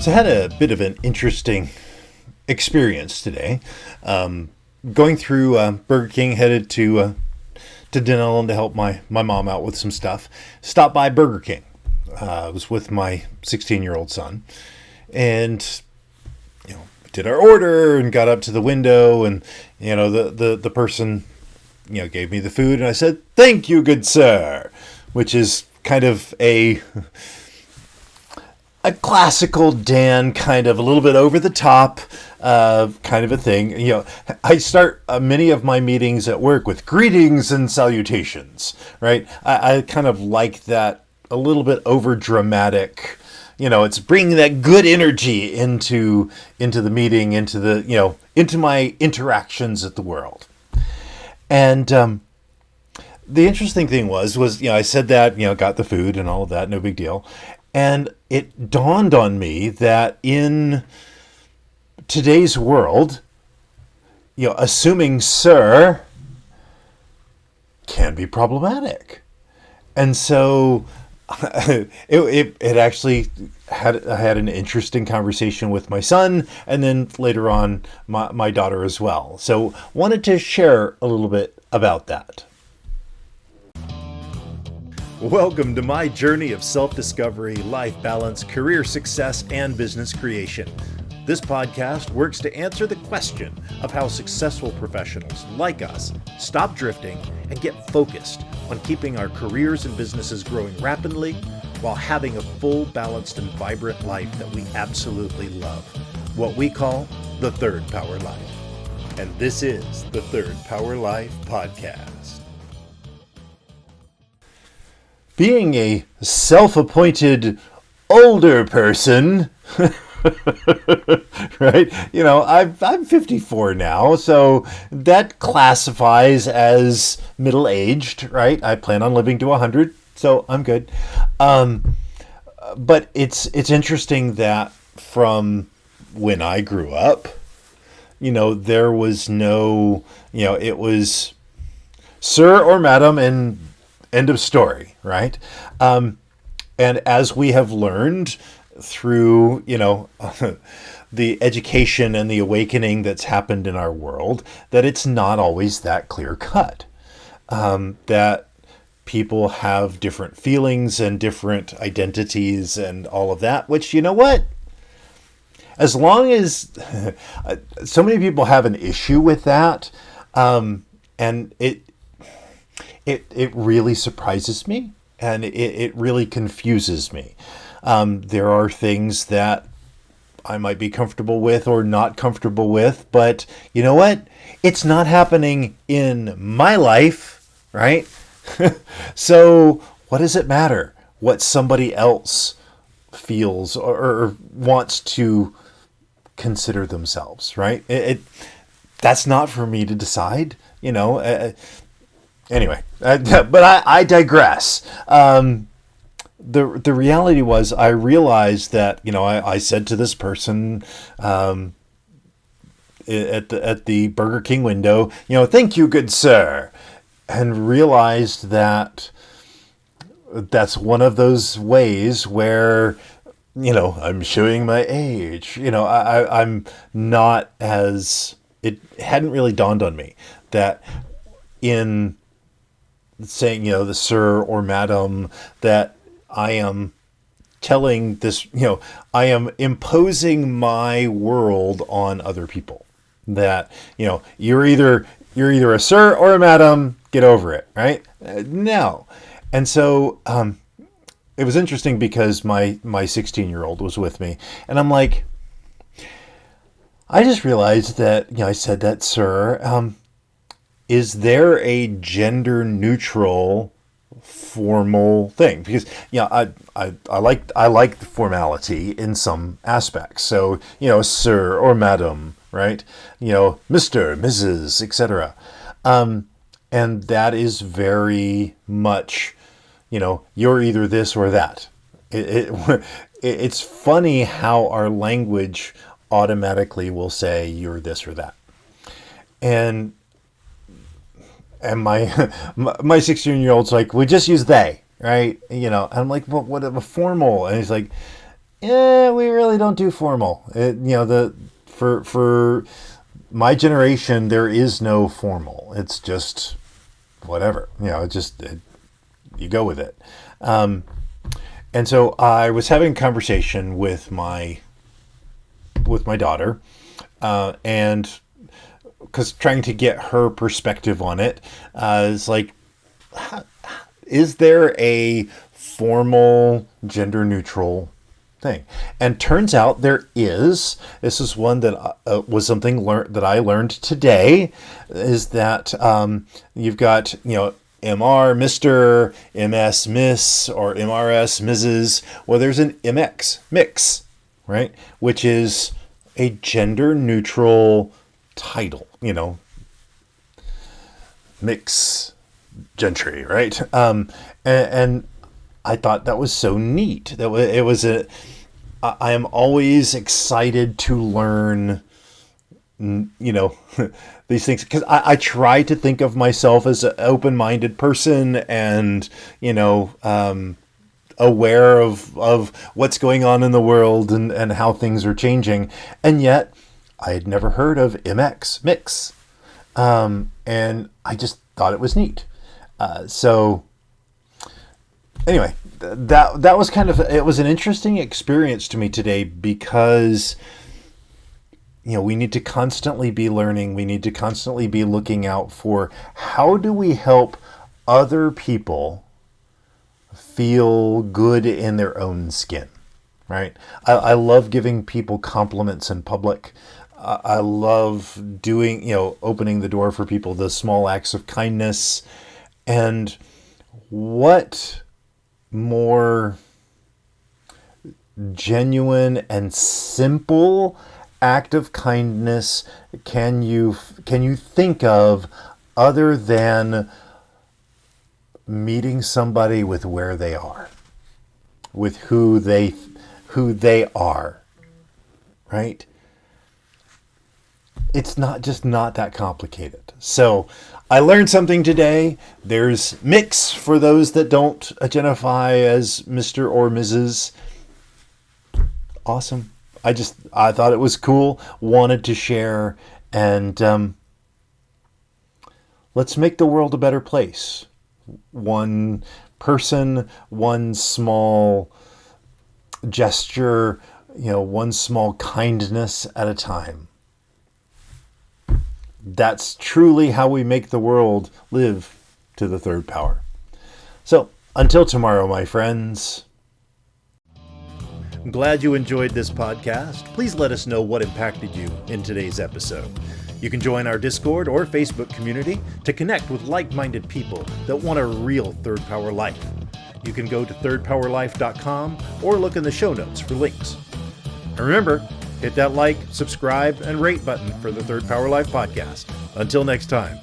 So I had a bit of an interesting experience today. Going through Burger King, headed to Denellen to help my mom out with some stuff. Stopped by Burger King. I was with my 16-year-old son, and did our order and got up to the window, and the person gave me the food, and I said, "Thank you, good sir," which is kind of a classical Dan, kind of a little bit over the top, kind of a thing. I start many of my meetings at work with greetings and salutations, right? I kind of like that a little bit over dramatic. It's bringing that good energy into the meeting, into my interactions at the world. And the interesting thing was I said that, got the food and all of that, no big deal. And it dawned on me that in today's world, assuming sir can be problematic. And so it actually I had an interesting conversation with my son, and then later on my daughter as well. So wanted to share a little bit about that. Welcome to my journey of self-discovery, life balance, career success, and business creation. This podcast works to answer the question of how successful professionals like us stop drifting and get focused on keeping our careers and businesses growing rapidly while having a full, balanced, and vibrant life that we absolutely love. What we call the Third Power Life. And this is the Third Power Life Podcast. Being a self-appointed older person, right? I'm 54 now, so that classifies as middle-aged, right? I plan on living to 100, so I'm good. But it's interesting that from when I grew up, there was no, it was sir or madam and end of story, right? And as we have learned through, the education and the awakening that's happened in our world, that it's not always that clear cut. That people have different feelings and different identities and all of that, which, as long as so many people have an issue with that, and it really surprises me, and it really confuses me. There are things that I might be comfortable with or not comfortable with, but you know what? It's not happening in my life, right? So what does it matter what somebody else feels or wants to consider themselves, right? That's not for me to decide, Anyway, but I digress. The reality was, I realized that I said to this person at the Burger King window, "Thank you, good sir," and realized that that's one of those ways where I'm showing my age. I'm not as, it hadn't really dawned on me that in saying, the sir or madam, that I am telling this, I am imposing my world on other people. That, you're either a sir or a madam, get over it, right? No. And so it was interesting because my 16-year-old was with me, and I'm like, I just realized that, I said that, sir, is there a gender neutral formal thing? Because I like the formality in some aspects. So sir or madam, right? Mr., Mrs., etc. And that is very much, you're either this or that. It's funny how our language automatically will say you're this or that. And my 16-year-old's like, we just use they, right? And I'm like, well, what a formal. And he's like, we really don't do formal. For my generation, there is no formal. It's just whatever. You go with it. And so I was having a conversation with my daughter, and because trying to get her perspective on it, is like, is there a formal gender neutral thing? And turns out there is. This is one that was something that I learned today, is that you've got, MR, Mr., MS, Miss, or MRS, Mrs. Well, there's an MX, mix, right? Which is a gender neutral title, mix gentry, right? And I thought that was so neat. I am always excited to learn, these things, because I try to think of myself as an open-minded person, and aware of what's going on in the world, and how things are changing. And yet I had never heard of MX, mix. And I just thought it was neat. So anyway, that was it was an interesting experience to me today, because we need to constantly be learning. We need to constantly be looking out for, how do we help other people feel good in their own skin, right? I love giving people compliments in public. I love doing, opening the door for people, the small acts of kindness. And what more genuine and simple act of kindness can you think of, other than meeting somebody with where they are, with who they are, right? It's not that complicated. So I learned something today. There's mix for those that don't identify as Mr. or Mrs. Awesome. I thought it was cool, wanted to share, and let's make the world a better place. One person, one small gesture, one small kindness at a time. That's truly how we make the world live to the third power. So, until tomorrow, my friends. I'm glad you enjoyed this podcast. Please let us know what impacted you in today's episode. You can join our Discord or Facebook community to connect with like-minded people that want a real third power life. You can go to thirdpowerlife.com or look in the show notes for links. And remember, hit that like, subscribe, and rate button for the Third Power Life podcast. Until next time.